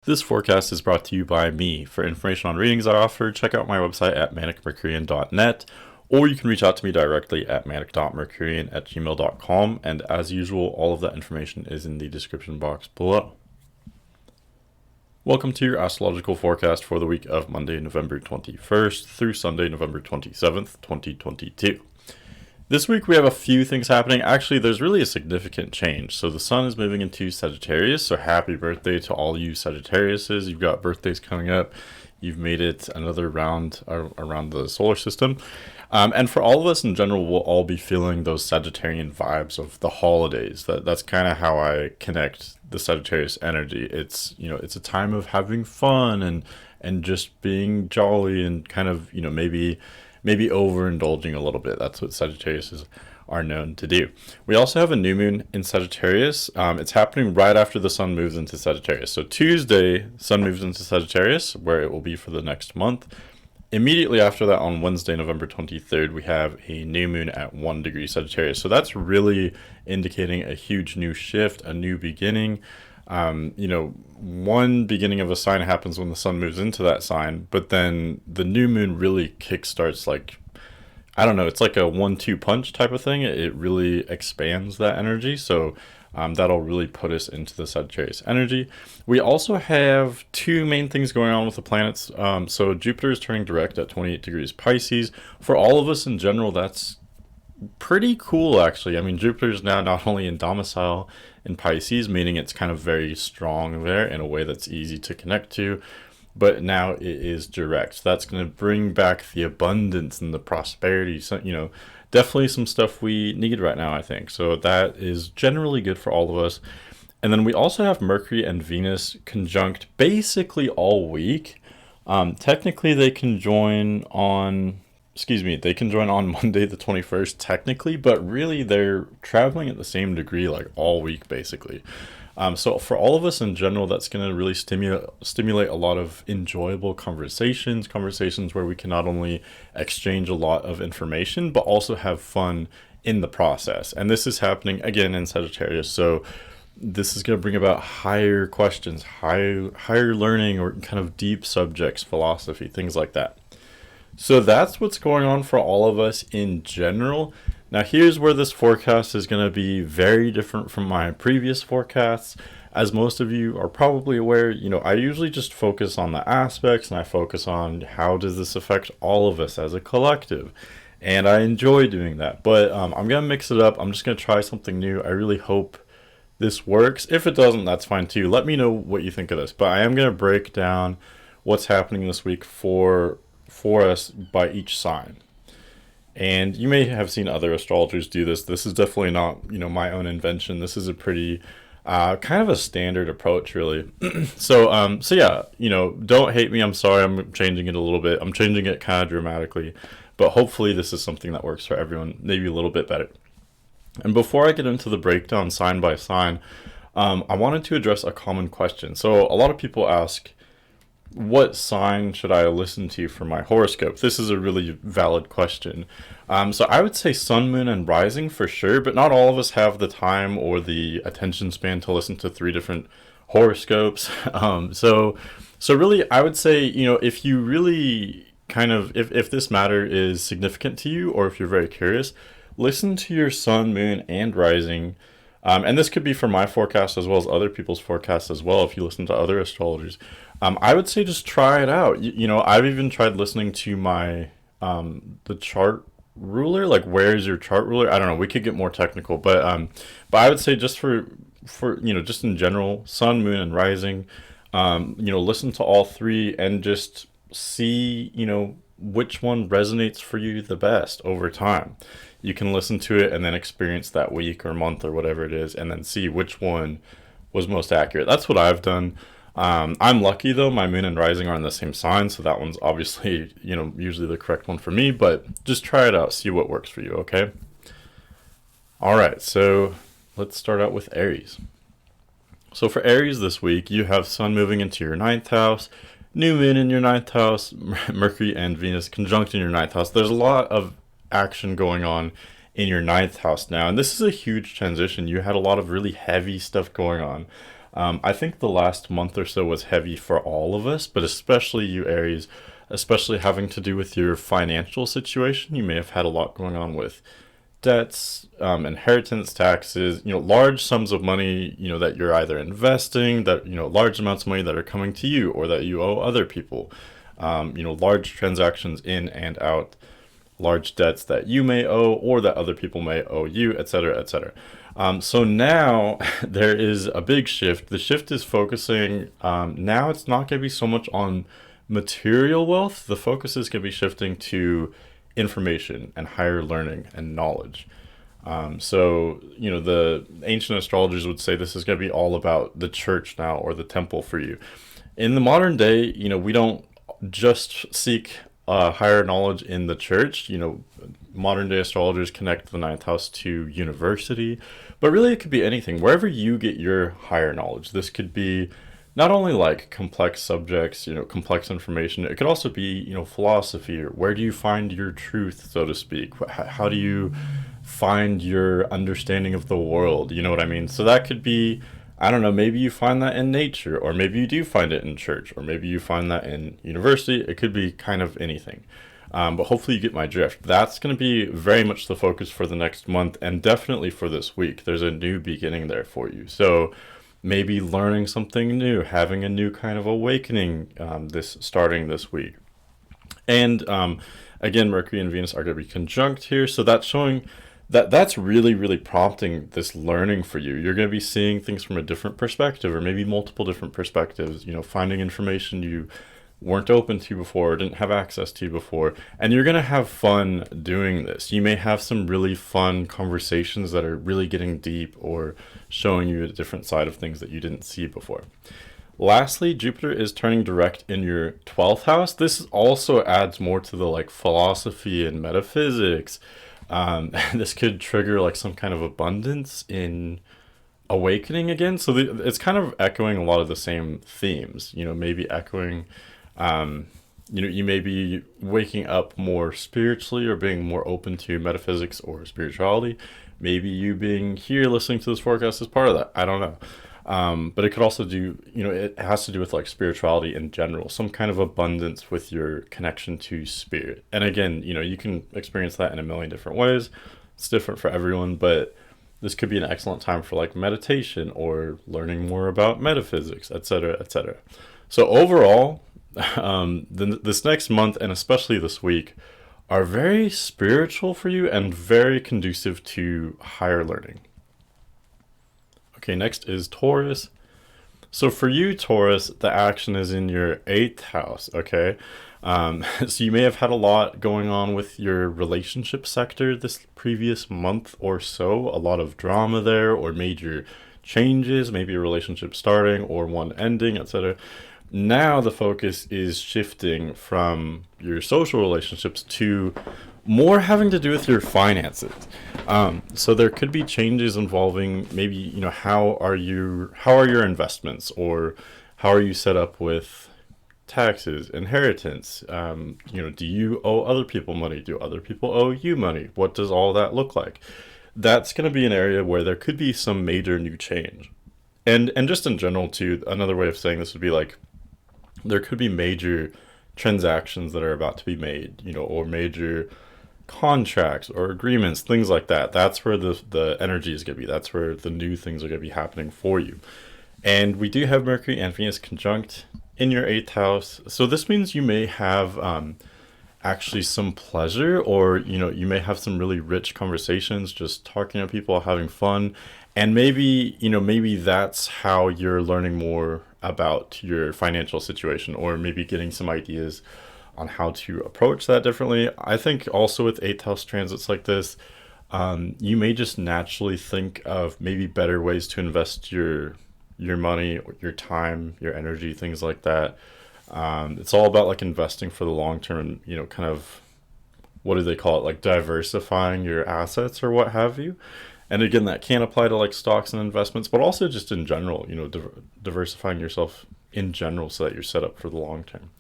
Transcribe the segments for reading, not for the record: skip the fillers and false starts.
This forecast is brought to you by me. For information on readings I offer, check out my website at manic.mercurian.net, or you can reach out to me directly at manic.mercurian@gmail.com, and as usual, all of that information is in the description box below. Welcome to your astrological forecast for the week of Monday, November 21st through Sunday, November 27th, 2022. This week we have a few things happening. Actually, there's really a significant change. So the sun is moving into Sagittarius, so happy birthday to all you Sagittariuses. You've got birthdays coming up. You've made it another round around the solar system. And for all of us in general, we'll all be feeling those Sagittarian vibes of the holidays. That's kind of how I connect the Sagittarius energy. It's a time of having fun and just being jolly and kind of, maybe overindulging a little bit. That's what Sagittarius are known to do. We also have a new moon in Sagittarius. It's happening right after the sun moves into Sagittarius. So Tuesday, sun moves into Sagittarius, where it will be for the next month. Immediately after that, on Wednesday, November 23rd, we have a new moon at 1 degree Sagittarius. So that's really indicating a huge new shift, a new beginning. One beginning of a sign happens when the sun moves into that sign, but then the new moon really kickstarts, it's like a 1-2 punch type of thing. It really expands that energy. So that'll really put us into the Sagittarius energy. We also have two main things going on with the planets. So Jupiter is turning direct at 28 degrees Pisces. For all of us in general, that's pretty cool, actually. I mean, Jupiter is now not only in domicile in Pisces, meaning it's kind of very strong there in a way that's easy to connect to, but now it is direct. So that's going to bring back the abundance and the prosperity. So, definitely some stuff we need right now, I think. So that is generally good for all of us. And then we also have Mercury and Venus conjunct basically all week. Technically, they can join on Monday the 21st technically, but really they're traveling at the same degree like all week basically. So for all of us in general, that's going to really stimulate a lot of enjoyable conversations where we can not only exchange a lot of information, but also have fun in the process. And this is happening again in Sagittarius. So this is going to bring about higher questions, higher learning, or kind of deep subjects, philosophy, things like that. So that's what's going on for all of us in general. Now here's where this forecast is going to be very different from my previous forecasts. As most of you are probably aware, I usually just focus on the aspects and I focus on how does this affect all of us as a collective. And I enjoy doing that. But I'm going to mix it up. I'm just going to try something new. I really hope this works. If it doesn't, that's fine too. Let me know what you think of this. But I am going to break down what's happening this week for us by each sign. And you may have seen other astrologers do this. This is definitely not, my own invention. This is a pretty kind of a standard approach, really. So yeah, don't hate me. I'm sorry. I'm changing it a little bit. I'm changing it kind of dramatically, but hopefully this is something that works for everyone, maybe a little bit better. And before I get into the breakdown sign by sign, I wanted to address a common question. So a lot of people ask, what sign should I listen to for my horoscope? This is a really valid question. So I would say sun, moon, and rising for sure, but not all of us have the time or the attention span to listen to 3 different horoscopes. So really, I would say, if you really if this matter is significant to you, or if you're very curious, listen to your sun, moon, and rising. And this could be for my forecast as well as other people's forecasts as well, if you listen to other astrologers. I would say just try it out. I've even tried listening to my the chart ruler. Like, where's your chart ruler? I don't know. We could get more technical, but I would say just for just in general, sun, moon, and rising. Listen to all 3 and just see which one resonates for you the best over time. You can listen to it and then experience that week or month or whatever it is, and then see which one was most accurate. That's what I've done. I'm lucky though, my moon and rising are in the same sign, so that one's obviously, usually the correct one for me, but just try it out, see what works for you, okay? Alright, so let's start out with Aries. So for Aries this week, you have sun moving into your 9th house, new moon in your 9th house, Mercury and Venus conjunct in your 9th house. There's a lot of action going on in your 9th house now, and this is a huge transition. You had a lot of really heavy stuff going on. I think the last month or so was heavy for all of us, but especially you, Aries, especially having to do with your financial situation. You may have had a lot going on with debts, inheritance taxes, large sums of money, that you're either investing, that, large amounts of money that are coming to you or that you owe other people, large transactions in and out, large debts that you may owe or that other people may owe you, etc., etc. So now there is a big shift. The shift is focusing, now it's not going to be so much on material wealth. The focus is going to be shifting to information and higher learning and knowledge. So, the ancient astrologers would say this is going to be all about the church now, or the temple for you. In the modern day, we don't just seek higher knowledge in the church. Modern day astrologers connect the ninth house to university, but really it could be anything. Wherever you get your higher knowledge, this could be not only like complex subjects, complex information. It could also be, philosophy, or where do you find your truth, so to speak? How do you find your understanding of the world? You know what I mean? So that could be, I don't know, maybe you find that in nature, or maybe you do find it in church, or maybe you find that in university. It could be kind of anything. But hopefully you get my drift. That's going to be very much the focus for the next month, and definitely for this week. There's a new beginning there for you. So maybe learning something new, having a new kind of awakening starting this week. And again, Mercury and Venus are going to be conjunct here. So that's showing that's really, really prompting this learning for you. You're going to be seeing things from a different perspective, or maybe multiple different perspectives, finding information you weren't open to before, or didn't have access to before. And you're going to have fun doing this. You may have some really fun conversations that are really getting deep, or showing you a different side of things that you didn't see before. Lastly, Jupiter is turning direct in your 12th house. This also adds more to the philosophy and metaphysics. This could trigger some kind of abundance in awakening again. So it's kind of echoing a lot of the same themes, maybe echoing, you may be waking up more spiritually, or being more open to metaphysics or spirituality. Maybe you being here listening to this forecast is part of that. I don't know. But it could also do, it has to do with spirituality in general, some kind of abundance with your connection to spirit. And again, you can experience that in a million different ways. It's different for everyone, but this could be an excellent time for meditation, or learning more about metaphysics, etc., etc. So overall, this next month, and especially this week, are very spiritual for you and very conducive to higher learning. Okay, next is Taurus. So for you, Taurus, the action is in your 8th house, okay? So you may have had a lot going on with your relationship sector this previous month or so, a lot of drama there, or major changes, maybe a relationship starting or one ending, etc. Now the focus is shifting from your social relationships to more having to do with your finances. So there could be changes involving maybe, how are your investments, or how are you set up with taxes, inheritance? Do you owe other people money? Do other people owe you money? What does all that look like? That's going to be an area where there could be some major new change. And just in general too, another way of saying this would be there could be major transactions that are about to be made, or major contracts or agreements, things like that. That's where the energy is going to be. That's where the new things are going to be happening for you. And we do have Mercury and Venus conjunct in your 8th house. So this means you may have actually some pleasure, or, you may have some really rich conversations, just talking to people, having fun. And maybe, maybe that's how you're learning more about your financial situation, or maybe getting some ideas on how to approach that differently. I think also with 8th house transits like this, you may just naturally think of maybe better ways to invest your money, your time, your energy, things like that. It's all about investing for the long term, kind of, what do they call it? Diversifying your assets or what have you. And again, that can apply to stocks and investments, but also just in general, diversifying yourself in general so that you're set up for the long term.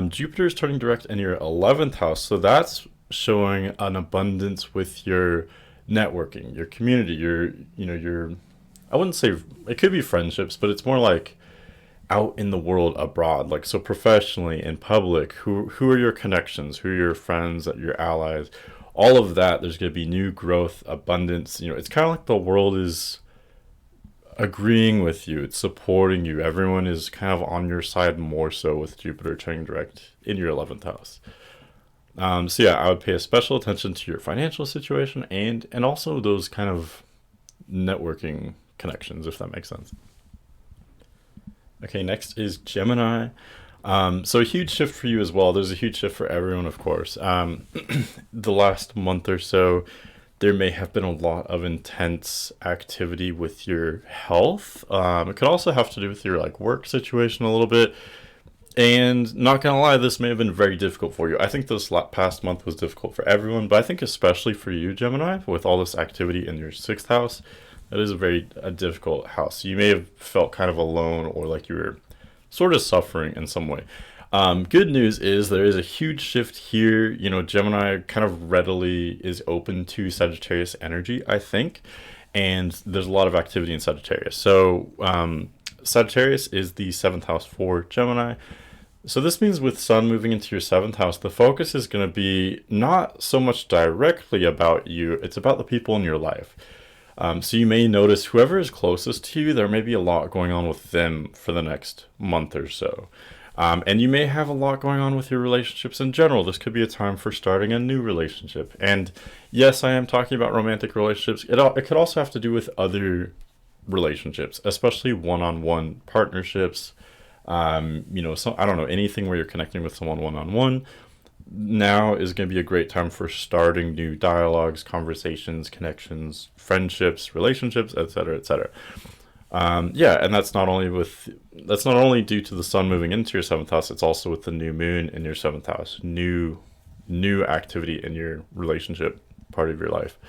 Jupiter is turning direct in your 11th house. So that's showing an abundance with your networking, your community, your I wouldn't say it could be friendships, but it's more like out in the world abroad, like so professionally in public. Who are your connections? Who are your friends? Your allies? All of that. There's going to be new growth, abundance. You know, it's kind of like the world is agreeing with you. It's supporting you. Everyone is kind of on your side more so with Jupiter turning direct in your 11th house. So yeah, I would pay a special attention to your financial situation and also those kind of networking connections, if that makes sense. Okay, next is Gemini. So a huge shift for you as well. There's a huge shift for everyone, of course. The last month or so, there may have been a lot of intense activity with your health. It could also have to do with your like work situation a little bit. And not gonna lie, this may have been very difficult for you. I think this past month was difficult for everyone, but I think especially for you, Gemini, with all this activity in your sixth house, that is a difficult house. You may have felt kind of alone or like you were sort of suffering in some way. Good news is there is a huge shift here. You know, Gemini kind of readily is open to Sagittarius energy, I think, and there's a lot of activity in Sagittarius. So Sagittarius is the seventh house for Gemini. So this means with Sun moving into your seventh house, the focus is going to be not so much directly about you, it's about the people in your life. So you may notice whoever is closest to you, there may be a lot going on with them for the next month or so. And you may have a lot going on with your relationships in general. This could be a time for starting a new relationship. And yes, I am talking about romantic relationships. It could also have to do with other relationships, especially one-on-one partnerships. So I don't know, anything where you're connecting with someone one-on-one. Now is going to be a great time for starting new dialogues, conversations, connections, friendships, relationships, etc., etc. And that's not only due to the sun moving into your seventh house. It's also with the new moon in your seventh house. New activity in your relationship part of your life.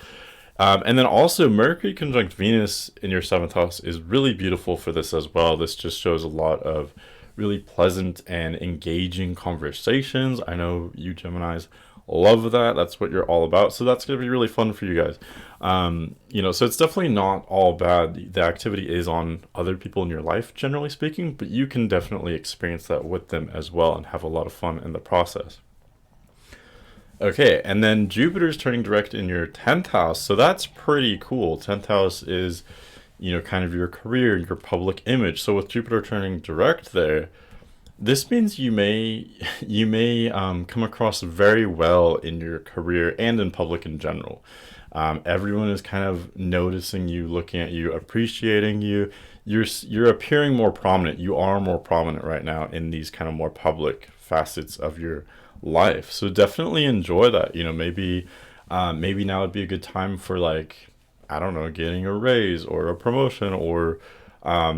And then also Mercury conjunct Venus in your seventh house is really beautiful for this as well. This just shows a lot of really pleasant and engaging conversations. I know you Geminis love that. That's what you're all about. So that's going to be really fun for you guys. So it's definitely not all bad. The activity is on other people in your life, generally speaking, but you can definitely experience that with them as well and have a lot of fun in the process. Okay, and then Jupiter's turning direct in your 10th house. So that's pretty cool. 10th house is, kind of your career, your public image. So with Jupiter turning direct there, this means you may come across very well in your career and in public in general. Everyone is kind of noticing you, looking at you, appreciating you. You're appearing more prominent. You are more prominent right now in these kind of more public facets of your life. So definitely enjoy that. Maybe now would be a good time for I don't know, getting a raise or a promotion or I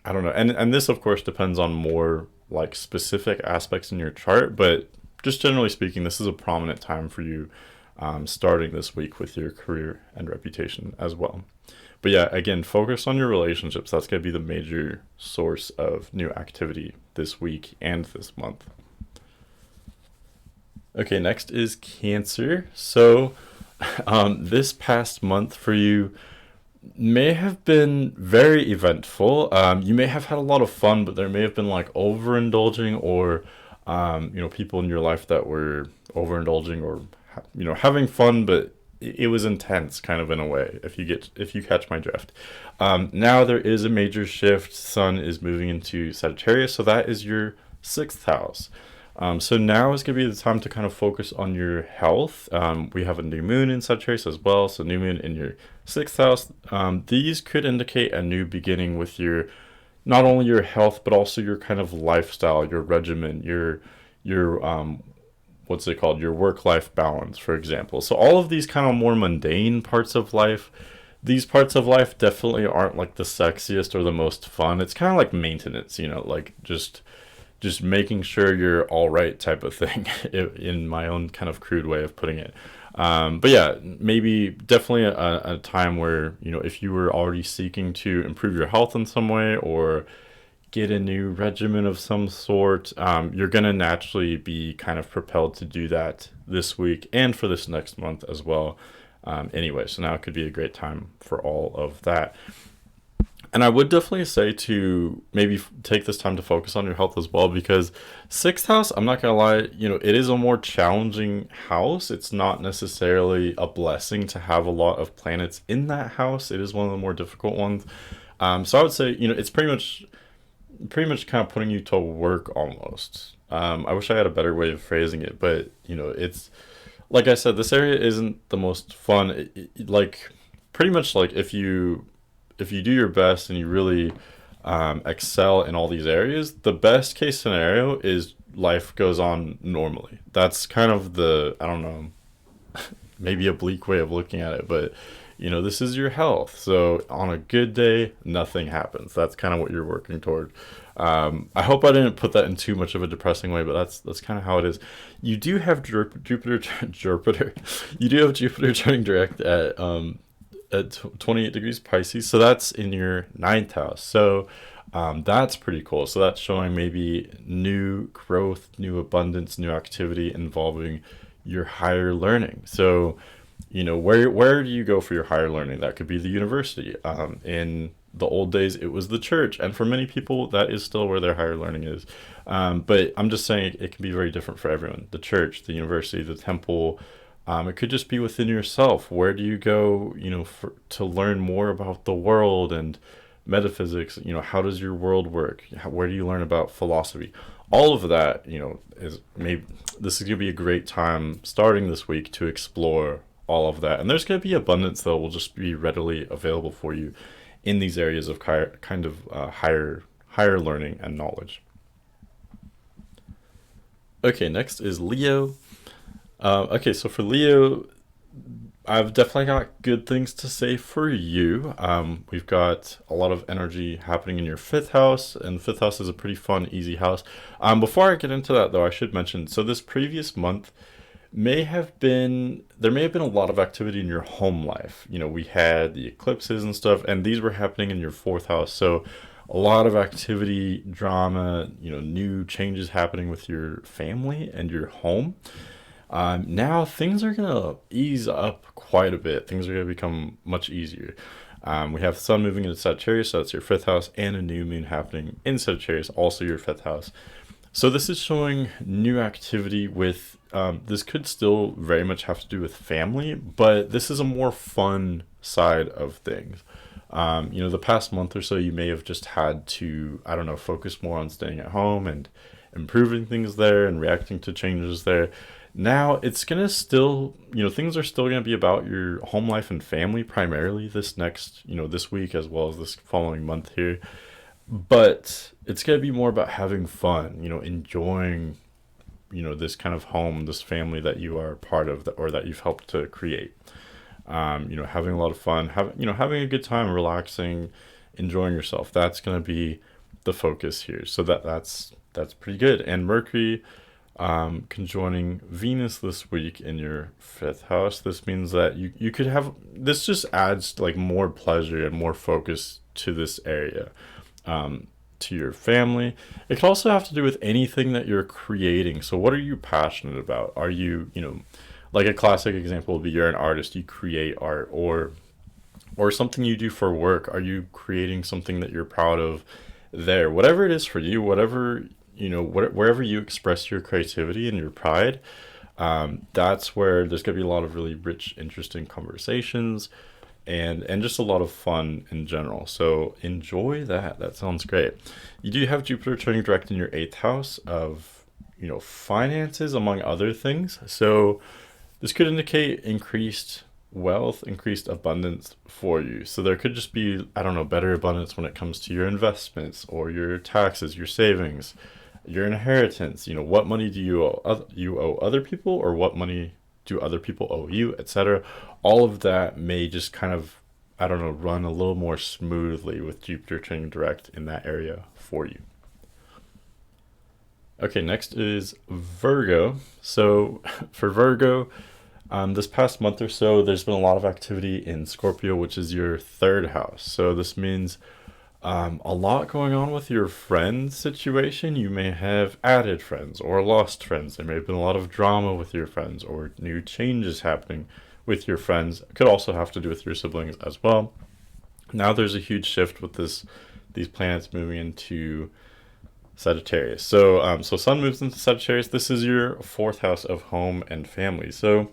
don't know. And this of course depends on more specific aspects in your chart, but just generally speaking, this is a prominent time for you starting this week with your career and reputation as well. But yeah, again, focus on your relationships. That's going to be the major source of new activity this week and this month. Okay, next is Cancer. So this past month for you may have been very eventful. You may have had a lot of fun, but there may have been overindulging or people in your life that were overindulging or having fun, but it was intense kind of in a way, if you catch my drift. Now there is a major shift. Sun is moving into Sagittarius, so that is your sixth house. So now is going to be the time to kind of focus on your health. We have a new moon in Sagittarius as well, so new moon in your sixth house. These could indicate a new beginning with not only your health, but also your kind of lifestyle, your regimen, your what's it called? Your work-life balance, for example. So all of these kind of more mundane parts of life, these parts of life definitely aren't the sexiest or the most fun. It's kind of like maintenance, just making sure you're all right type of thing in my own kind of crude way of putting it. But yeah, maybe definitely a time where, if you were already seeking to improve your health in some way or get a new regimen of some sort, you're going to naturally be kind of propelled to do that this week and for this next month as well. So now it could be a great time for all of that. And I would definitely say to maybe take this time to focus on your health as well, because sixth house, I'm not gonna lie, it is a more challenging house. It's not necessarily a blessing to have a lot of planets in that house. It is one of the more difficult ones. So I would say, it's pretty much kind of putting you to work almost. I wish I had a better way of phrasing it, but it's like I said, this area isn't the most fun. Like pretty much like if you do your best and you really excel in all these areas, the best case scenario is life goes on normally. That's kind of the, I don't know, maybe a bleak way of looking at it, but this is your health. So on a good day, nothing happens. That's kind of what you're working toward. I hope I didn't put that in too much of a depressing way, but that's kind of how it is. You do have Jupiter, you do have Jupiter turning direct at 28 degrees Pisces, so that's in your ninth house. So that's pretty cool. So that's showing maybe new growth, new abundance, new activity involving your higher learning. So where do you go for your higher learning? That could be the university. In the old days, it was the church, and for many people, that is still where their higher learning is. But I'm just saying it can be very different for everyone. The church, the university, the temple. It could just be within yourself. Where do you go, to learn more about the world and metaphysics? How does your world work? Where do you learn about philosophy? All of that, is maybe this is going to be a great time starting this week to explore all of that. And there's going to be abundance that will just be readily available for you in these areas of kind of higher learning and knowledge. Okay, next is Leo. Okay, so for Leo, I've definitely got good things to say for you. We've got a lot of energy happening in your fifth house, and the fifth house is a pretty fun, easy house. Before I get into that, though, I should mention, so this previous month there may have been a lot of activity in your home life. We had the eclipses and stuff, and these were happening in your fourth house. So a lot of activity, drama, new changes happening with your family and your home. Now things are going to ease up quite a bit. Things are going to become much easier. We have the sun moving into Sagittarius, so that's your fifth house, and a new moon happening in Sagittarius, also your fifth house. So this is showing new activity with, this could still very much have to do with family, but this is a more fun side of things. The past month or so, you may have just had to, I don't know, focus more on staying at home and improving things there and reacting to changes there. Now it's going to still, things are still going to be about your home life and family primarily this week as well as this following month here. But it's going to be more about having fun, enjoying, this kind of home, this family that you are part of or that you've helped to create. Having a lot of fun, having a good time, relaxing, enjoying yourself. That's going to be the focus here. So that's pretty good. And Mercury conjoining Venus this week in your fifth house. This means that you could have, this just adds like more pleasure and more focus to this area, to your family. It could also have to do with anything that you're creating. So what are you passionate about? Are you, like a classic example would be you're an artist, you create art, or something you do for work. Are you creating something that you're proud of there? Whatever it is for you, whatever, wherever you express your creativity and your pride, that's where there's going to be a lot of really rich, interesting conversations and just a lot of fun in general. So enjoy that. That sounds great. You do have Jupiter turning direct in your eighth house of, finances, among other things. So this could indicate increased wealth, increased abundance for you. So there could just be, I don't know, better abundance when it comes to your investments or your taxes, your savings, your inheritance. What money do you owe other people, or what money do other people owe you, etc. All of that may just kind of, I don't know, run a little more smoothly with Jupiter turning direct in that area for you. Okay, next is Virgo. So for Virgo, this past month or so, there's been a lot of activity in Scorpio, which is your third house. So this means a lot going on with your friends situation. You may have added friends or lost friends. There may have been a lot of drama with your friends or new changes happening with your friends. It could also have to do with your siblings as well. Now there's a huge shift with these planets moving into Sagittarius. So Sun moves into Sagittarius. This is your fourth house of home and family. So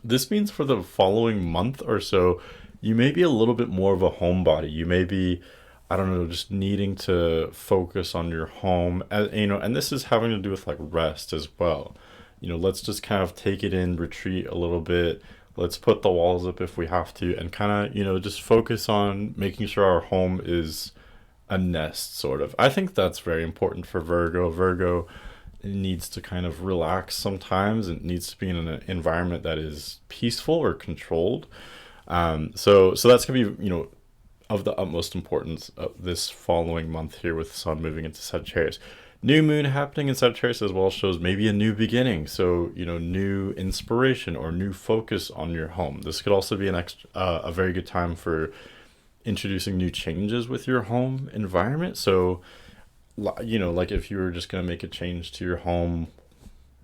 this means for the following month or so, you may be a little bit more of a homebody. You may be, I don't know, just needing to focus on your home. And this is having to do with like rest as well. Let's just kind of take it in, retreat a little bit. Let's put the walls up if we have to, and kind of, just focus on making sure our home is a nest, sort of. I think that's very important for Virgo. Virgo needs to kind of relax sometimes. It needs to be in an environment that is peaceful or controlled. So that's gonna be, of the utmost importance of this following month here with the Sun moving into Sagittarius. New moon happening in Sagittarius as well shows maybe a new beginning. So, new inspiration or new focus on your home. This could also be a very good time for introducing new changes with your home environment. So, like if you were just going to make a change to your home,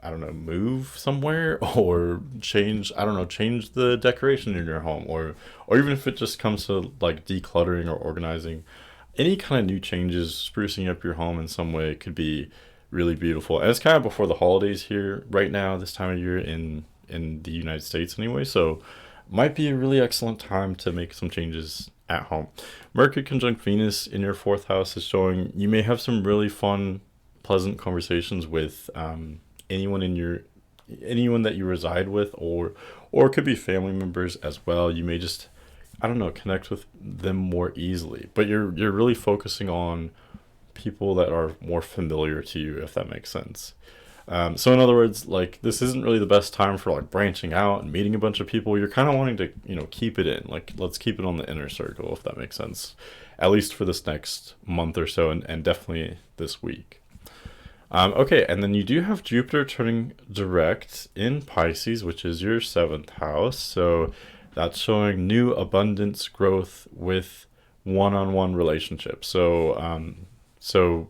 I don't know, move somewhere or change the decoration in your home, or even if it just comes to like decluttering or organizing, any kind of new changes, sprucing up your home in some way could be really beautiful. And it's kind of before the holidays here right now, this time of year in the United States anyway. So might be a really excellent time to make some changes at home. Mercury conjunct Venus in your fourth house is showing you may have some really fun, pleasant conversations with anyone that you reside with, or it could be family members as well. You may just, I don't know, connect with them more easily. But you're really focusing on people that are more familiar to you, if that makes sense. So in other words, like, this isn't really the best time for like branching out and meeting a bunch of people. You're kind of wanting to, keep it in. Like, let's keep it on the inner circle, if that makes sense. At least for this next month or so, and definitely this week. Okay, and then you do have Jupiter turning direct in Pisces, which is your seventh house. So that's showing new abundance growth with one-on-one relationships. So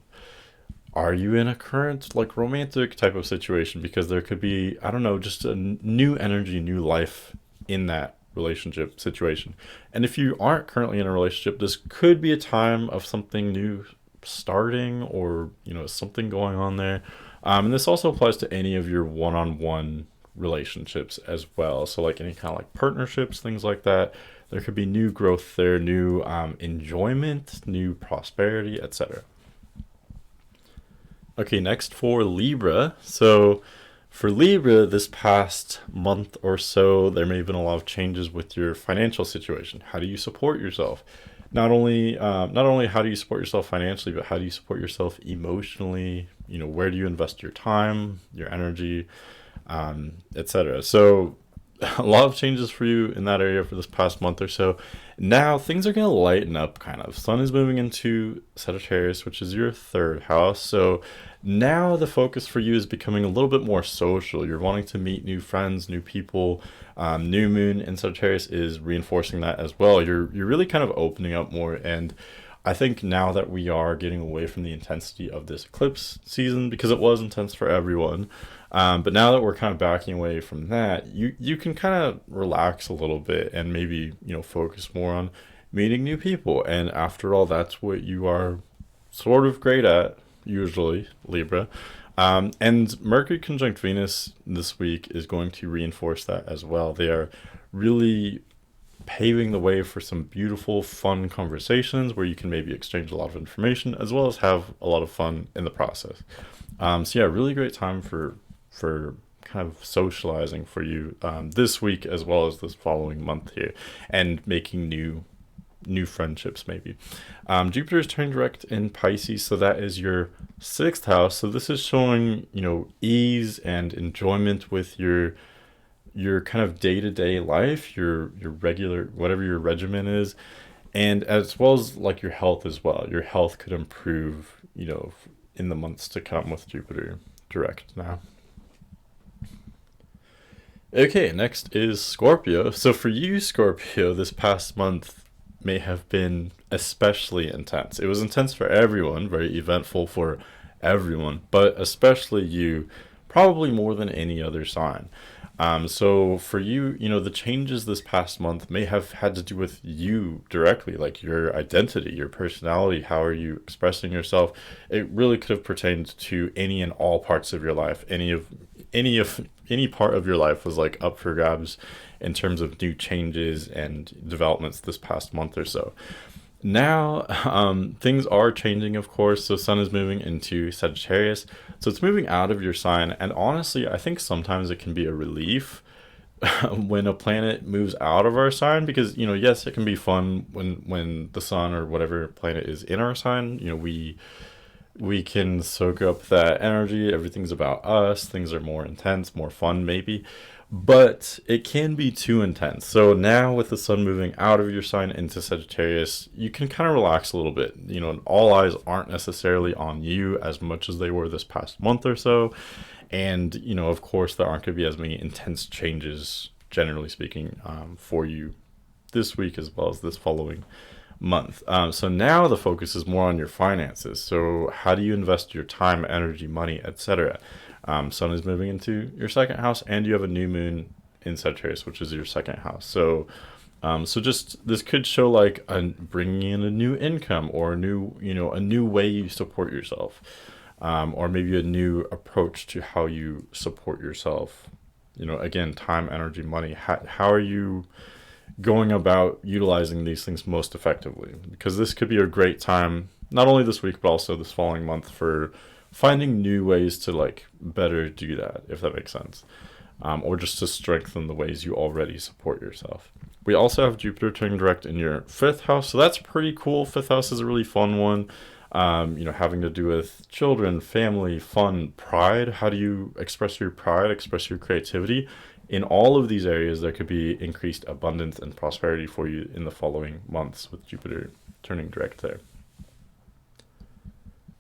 are you in a current like romantic type of situation? Because there could be, I don't know, just a new energy, new life in that relationship situation. And if you aren't currently in a relationship, this could be a time of something new starting, or something going on there. And this also applies to any of your one-on-one relationships as well. So like any kind of like partnerships, things like that. There could be new growth there, new enjoyment, new prosperity, etc. Okay, next for Libra. So for Libra, this past month or so, there may have been a lot of changes with your financial situation. How do you support yourself? Not only how do you support yourself financially, but how do you support yourself emotionally? Where do you invest your time, your energy, etc. So a lot of changes for you in that area for this past month or so. Now things are going to lighten up kind of. Sun is moving into Sagittarius, which is your third house. So now the focus for you is becoming a little bit more social. You're wanting to meet new friends, new people. New moon in Sagittarius is reinforcing that as well. You're really kind of opening up more. And I think now that we are getting away from the intensity of this eclipse season, because it was intense for everyone, but now that we're kind of backing away from that, you can kind of relax a little bit and maybe focus more on meeting new people. And after all, that's what you are sort of great at, usually, Libra. And Mercury conjunct Venus this week is going to reinforce that as well. They are really paving the way for some beautiful, fun conversations where you can maybe exchange a lot of information as well as have a lot of fun in the process. So yeah, really great time for kind of socializing for you this week as well as this following month here, and making new friendships maybe. Jupiter is turning direct in Pisces, so that is your sixth house. So this is showing ease and enjoyment with your kind of day-to-day life, your regular, whatever your regimen is, and as well as like your health as well. Your health could improve in the months to come with Jupiter direct now. Okay, next is Scorpio. So for you, Scorpio, this past month may have been especially intense. It was intense for everyone, very eventful for everyone, but especially you probably more than any other sign. So for you, the changes this past month may have had to do with you directly, like your identity, your personality, how are you expressing yourself. It really could have pertained to any and all parts of your life. Any part of your life was like up for grabs in terms of new changes and developments this past month or so. Now, things are changing, of course. So, Sun is moving into Sagittarius. So, it's moving out of your sign. And honestly, I think sometimes it can be a relief when a planet moves out of our sign because, yes, it can be fun when the sun or whatever planet is in our sign. We can soak up that energy. Everything's about us. Things are more intense, more fun, maybe. But it can be too intense. So now with the sun moving out of your sign into Sagittarius, you can kind of relax a little bit. All eyes aren't necessarily on you as much as they were this past month or so. And, of course, there aren't going to be as many intense changes, generally speaking, for you this week as well as this following month. So now the focus is more on your finances. So how do you invest your time, energy, money, etc.? Sun is moving into your second house, and you have a new moon in Sagittarius, which is your second house. So just this could show like bringing in a new income or a new way you support yourself, or maybe a new approach to how you support yourself. Again, time, energy, money. How are you going about utilizing these things most effectively? Because this could be a great time, not only this week but also this following month, for finding new ways to like better do that, if that makes sense, or just to strengthen the ways you already support yourself. We also have Jupiter turning direct in your fifth house, so that's pretty cool. Fifth house is a really fun one. Having to do with children, family, fun, pride. How do you express your pride, express your creativity? In all of these areas, there could be increased abundance and prosperity for you in the following months with Jupiter turning direct there.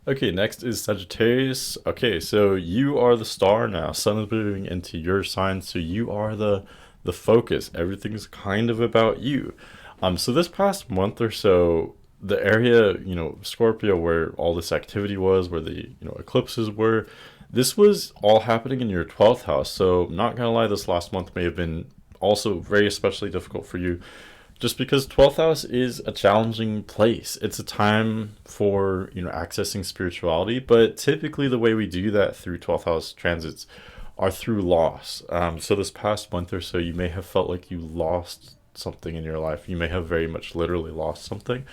Okay, next is Sagittarius. Okay, so you are the star now. Sun is moving into your sign, so you are the focus. Everything's kind of about you. So this past month or so, the area, Scorpio, where all this activity was, where the eclipses were, this was all happening in your 12th house. So not gonna lie, this last month may have been also very especially difficult for you, just because 12th house is a challenging place. It's a time for accessing spirituality, but typically the way we do that through 12th house transits are through loss. So this past month or so, you may have felt like you lost something in your life. You may have very much literally lost something,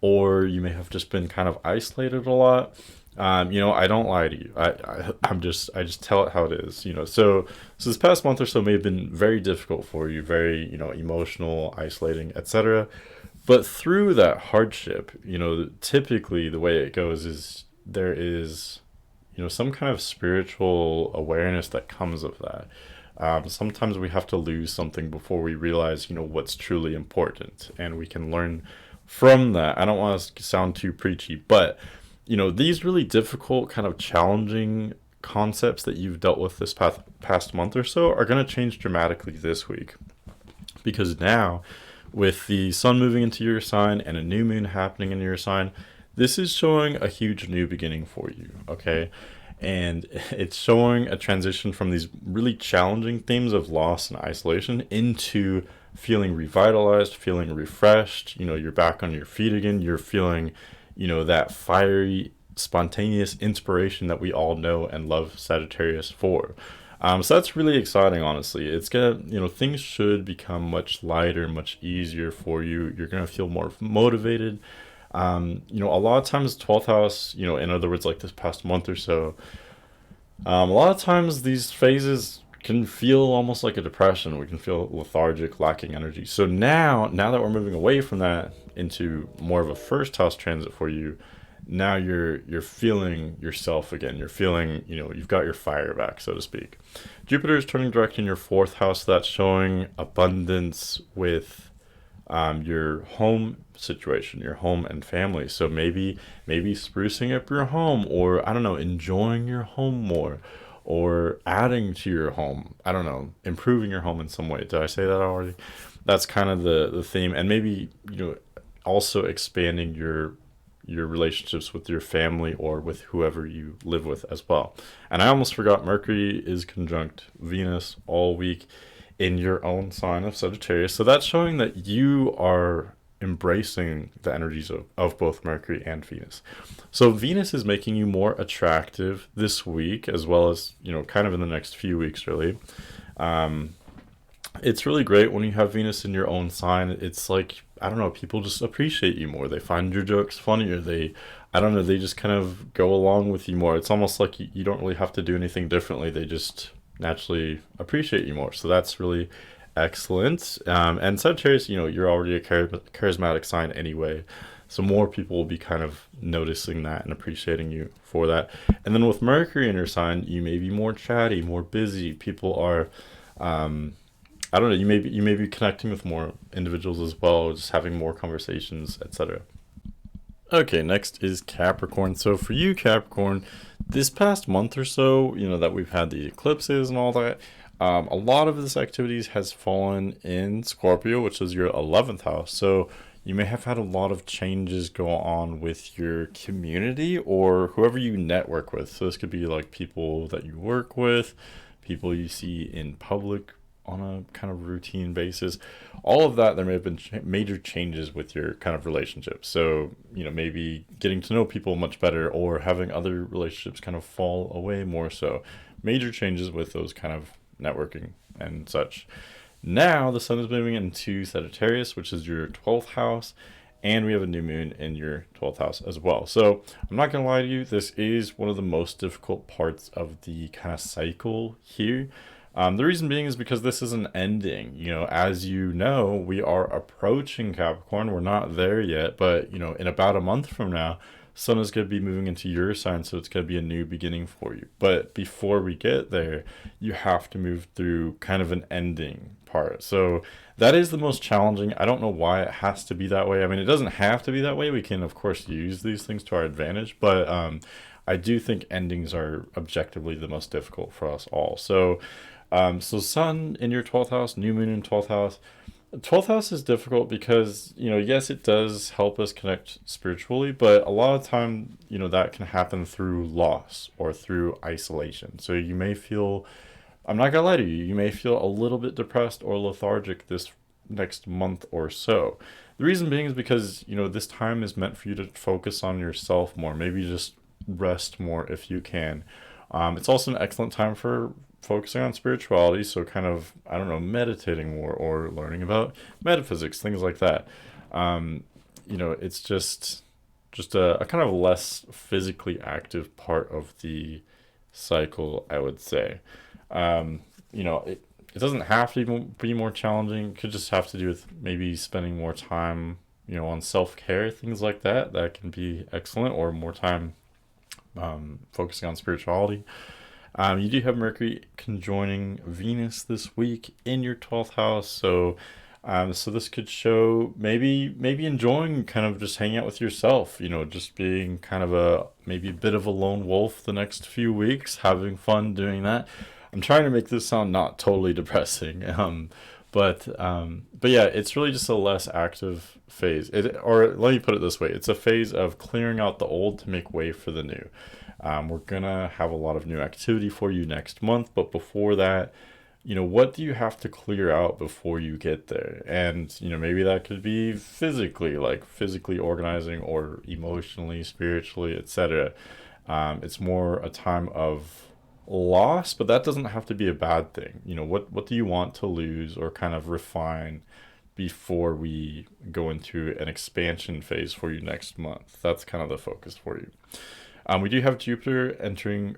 or you may have just been kind of isolated a lot. I don't lie to you. I just tell it how it is. So this past month or so may have been very difficult for you, very emotional, isolating, etc. But through that hardship, typically the way it goes is there is some kind of spiritual awareness that comes of that. Sometimes we have to lose something before we realize what's truly important, and we can learn from that. I don't want to sound too preachy, but these really difficult, kind of challenging concepts that you've dealt with this past month or so are going to change dramatically this week. Because now, with the sun moving into your sign and a new moon happening in your sign, this is showing a huge new beginning for you, okay? And it's showing a transition from these really challenging themes of loss and isolation into feeling revitalized, feeling refreshed. You're back on your feet again. You're feeling that fiery, spontaneous inspiration that we all know and love Sagittarius for. So that's really exciting, honestly. It's gonna, things should become much lighter, much easier for you. You're gonna feel more motivated. A lot of times 12th house, in other words, like this past month or so, a lot of times these phases can feel almost like a depression. We can feel lethargic, lacking energy. So now that we're moving away from that into more of a first house transit for you, now you're feeling yourself again. You're feeling, you've got your fire back, so to speak. Jupiter is turning direct in your fourth house. That's showing abundance with your home situation, your home and family. So maybe sprucing up your home, or I don't know, enjoying your home more, or adding to your home. I don't know, improving your home in some way. Did I say that already? That's kind of the theme. And maybe, also expanding your your relationships with your family or with whoever you live with as well. And I almost forgot, Mercury is conjunct Venus all week in your own sign of Sagittarius. So that's showing that you are embracing the energies of both Mercury and Venus. So Venus is making you more attractive this week, as well as, kind of in the next few weeks, really. It's really great when you have Venus in your own sign. It's like, I don't know, people just appreciate you more. They find your jokes funnier. I don't know, they just kind of go along with you more. It's almost like you don't really have to do anything differently. They just naturally appreciate you more. So that's really excellent. And Sagittarius, you're already a charismatic sign anyway. So more people will be kind of noticing that and appreciating you for that. And then with Mercury in your sign, you may be more chatty, more busy. People are, I don't know, you may be connecting with more individuals as well, just having more conversations, etc. Okay, next is Capricorn. So for you, Capricorn, this past month or so, that we've had the eclipses and all that, a lot of this activities has fallen in Scorpio, which is your 11th house. So you may have had a lot of changes go on with your community or whoever you network with. So this could be like people that you work with, people you see in public on a kind of routine basis. All of that, there may have been major changes with your kind of relationships. So, maybe getting to know people much better or having other relationships kind of fall away more so. Major changes with those kind of networking and such. Now the sun is moving into Sagittarius, which is your 12th house, and we have a new moon in your 12th house as well. So I'm not going to lie to you, this is one of the most difficult parts of the kind of cycle here. The reason being is because this is an ending. As you know, we are approaching Capricorn. We're not there yet, but, in about a month from now, sun is going to be moving into your sign, so it's going to be a new beginning for you. But before we get there, you have to move through kind of an ending part. So that is the most challenging. I don't know why it has to be that way. I mean, it doesn't have to be that way. We can, of course, use these things to our advantage, but I do think endings are objectively the most difficult for us all. So sun in your 12th house, new moon in 12th house. 12th house is difficult because, yes, it does help us connect spiritually, but a lot of time, that can happen through loss or through isolation. So you may feel, I'm not gonna lie to you, you may feel a little bit depressed or lethargic this next month or so. The reason being is because, this time is meant for you to focus on yourself more, maybe just rest more if you can. It's also an excellent time for focusing on spirituality, so kind of, I don't know, meditating more or learning about metaphysics, things like that. It's just a kind of less physically active part of the cycle, I would say. It doesn't have to be more challenging. It could just have to do with maybe spending more time, on self-care, things like that. That can be excellent, or more time focusing on spirituality. You do have Mercury conjoining Venus this week in your 12th house, so this could show maybe enjoying kind of just hanging out with yourself, just being kind of maybe a bit of a lone wolf the next few weeks, having fun doing that. I'm trying to make this sound not totally depressing, but yeah, it's really just a less active phase. Or let me put it this way, it's a phase of clearing out the old to make way for the new. We're gonna have a lot of new activity for you next month, but before that, what do you have to clear out before you get there? And, maybe that could be physically organizing, or emotionally, spiritually, etc. It's more a time of loss, but that doesn't have to be a bad thing. What do you want to lose or kind of refine before we go into an expansion phase for you next month? That's kind of the focus for you. We do have Jupiter turning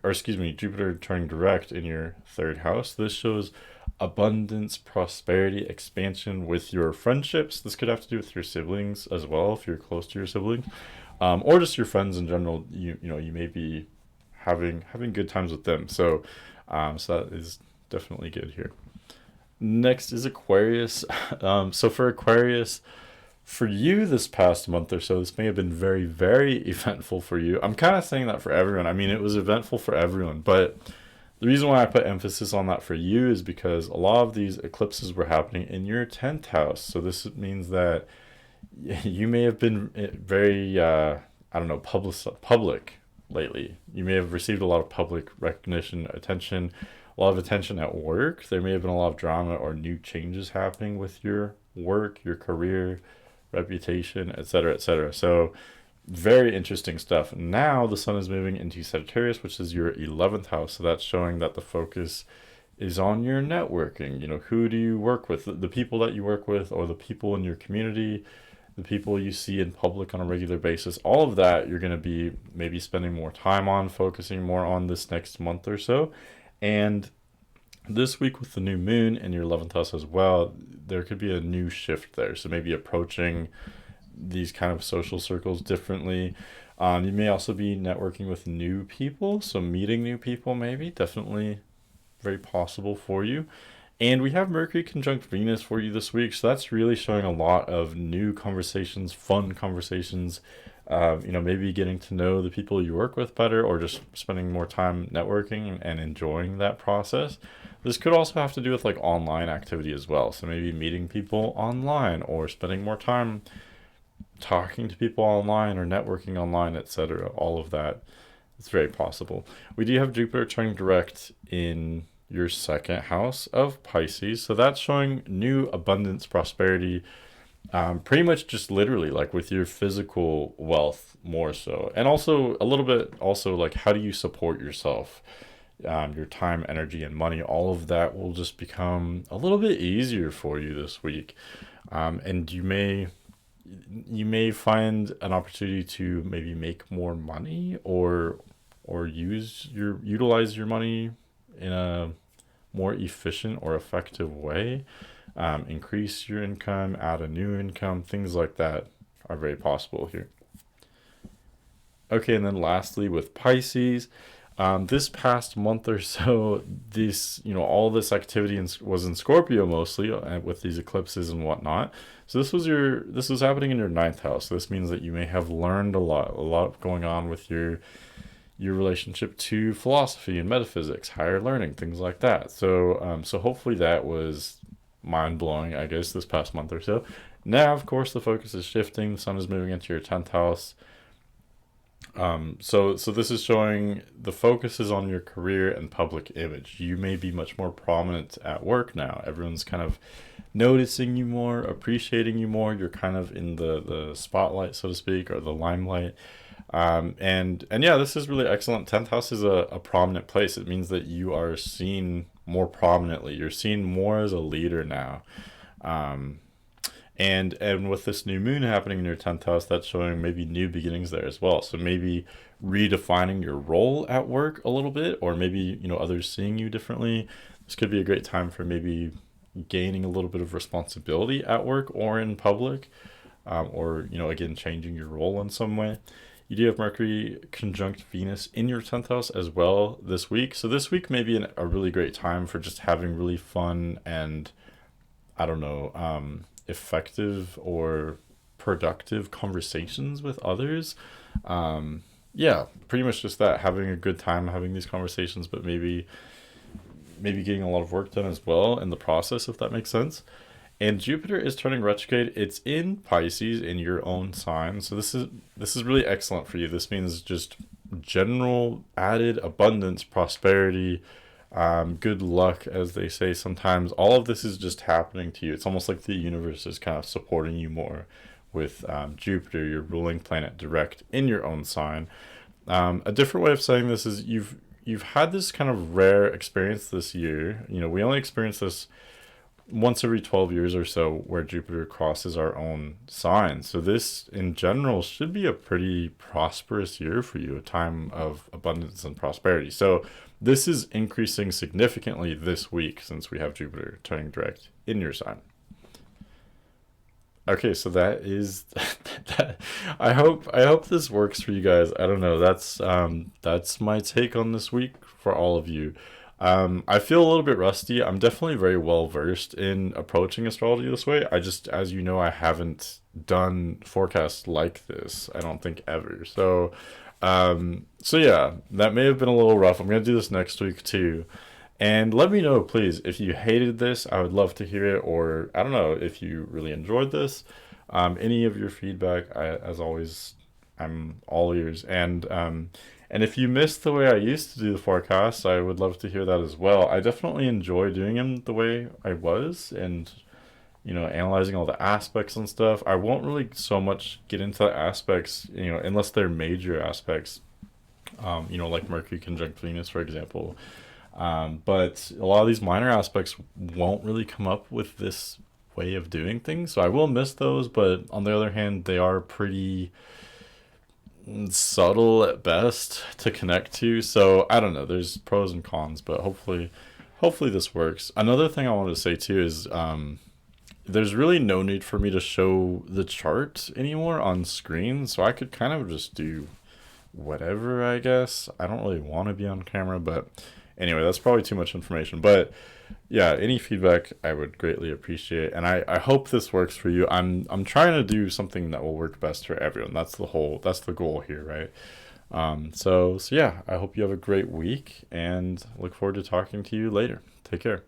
direct in your 3rd house. This shows abundance, prosperity, expansion with your friendships. This could have to do with your siblings as well, if you're close to your siblings, or just your friends in general. You may be having good times with them. So that is definitely good here. Next is Aquarius. So for Aquarius, for you this past month or so, this may have been very, very eventful for you. I'm kind of saying that for everyone. I mean, it was eventful for everyone, but the reason why I put emphasis on that for you is because a lot of these eclipses were happening in your 10th house. So this means that you may have been very I don't know, public lately. You may have received a lot of public recognition, attention, a lot of attention at work. There may have been a lot of drama or new changes happening with your work, your career, reputation, etc., etc. So very interesting stuff. Now the sun is moving into Sagittarius, which is your 11th house. So that's showing that the focus is on your networking. You know, who do you work with? The people that you work with, or the people in your community, the people you see in public on a regular basis. All of that you're going to be maybe spending more time on, focusing more on this next month or so. And this week with the new moon in your 11th house as well, there could be a new shift there. So maybe approaching these kind of social circles differently. You may also be networking with new people, so meeting new people, maybe definitely very possible for you. And we have Mercury conjunct Venus for you this week, so that's really showing a lot of new conversations, fun conversations. Maybe getting to know the people you work with better, or just spending more time networking and enjoying that process. This could also have to do with like online activity as well. So maybe meeting people online, or spending more time talking to people online, or networking online, etc. All of that, it's very possible. We do have Jupiter turning direct in your second house of Pisces, so that's showing new abundance, prosperity, pretty much just literally like with your physical wealth more so, and also a little bit also like how do you support yourself, your time, energy, and money. All of that will just become a little bit easier for you this week, and you may find an opportunity to maybe make more money, or utilize your money in a more efficient or effective way, increase your income, add a new income, things like that are very possible here. Okay, and then lastly with Pisces, this past month or so, all this activity was in Scorpio mostly, with these eclipses and whatnot. So this was happening in your ninth house. So this means that you may have learned a lot going on with your relationship to philosophy and metaphysics, higher learning, things like that. So hopefully that was mind blowing, I guess, this past month or so. Now, of course, the focus is shifting. The sun is moving into your 10th house. So this is showing the focus is on your career and public image. You may be much more prominent at work now. Everyone's kind of noticing you more, appreciating you more. You're kind of in the spotlight, so to speak, or the limelight. And yeah, this is really excellent. 10th house is a prominent place. It means that you are seen more prominently. You're seen more as a leader now. And with this new moon happening in your 10th house, that's showing maybe new beginnings there as well. So maybe redefining your role at work a little bit, or maybe, others seeing you differently. This could be a great time for maybe gaining a little bit of responsibility at work or in public, or, again, changing your role in some way. You do have Mercury conjunct Venus in your 10th house as well this week. So this week may be a really great time for just having really fun and, I don't know, effective or productive conversations with others. Yeah, pretty much just that, having a good time having these conversations, but maybe getting a lot of work done as well in the process, if that makes sense. And Jupiter is turning retrograde. It's in Pisces, in your own sign. So this is really excellent for you. This means just general added abundance, prosperity, good luck, as they say sometimes. All of this is just happening to you. It's almost like the universe is kind of supporting you more with Jupiter, your ruling planet, direct in your own sign. A different way of saying this is you've had this kind of rare experience this year. We only experience this once every 12 years or so, where Jupiter crosses our own sign. So this in general should be a pretty prosperous year for you, a time of abundance and prosperity. So this is increasing significantly this week, since we have Jupiter turning direct in your sign. Okay, so that is that. I hope this works for you guys. I don't know. That's my take on this week for all of you. I feel a little bit rusty. I'm definitely very well versed in approaching astrology this way. I just, as you know, I haven't done forecasts like this, I don't think, ever. So yeah, that may have been a little rough. I'm gonna do this next week too. And let me know, please, if you hated this. I would love to hear it, or I don't know, if you really enjoyed this. Any of your feedback, as always, I'm all ears. And if you missed the way I used to do the forecasts, I would love to hear that as well. I definitely enjoy doing them the way I was, and analyzing all the aspects and stuff. I won't really so much get into the aspects, unless they're major aspects. Like Mercury conjunct Venus, for example. But a lot of these minor aspects won't really come up with this way of doing things. So I will miss those, but on the other hand, they are pretty subtle at best to connect to. So I don't know. There's pros and cons, but hopefully this works. Another thing I wanted to say too is there's really no need for me to show the chart anymore on screen. So I could kind of just do whatever, I guess. I don't really want to be on camera, but anyway, that's probably too much information. But yeah, any feedback I would greatly appreciate, and I hope this works for you. I'm trying to do something that will work best for everyone. That's the goal here, right? So yeah, I hope you have a great week, and look forward to talking to you later. Take care.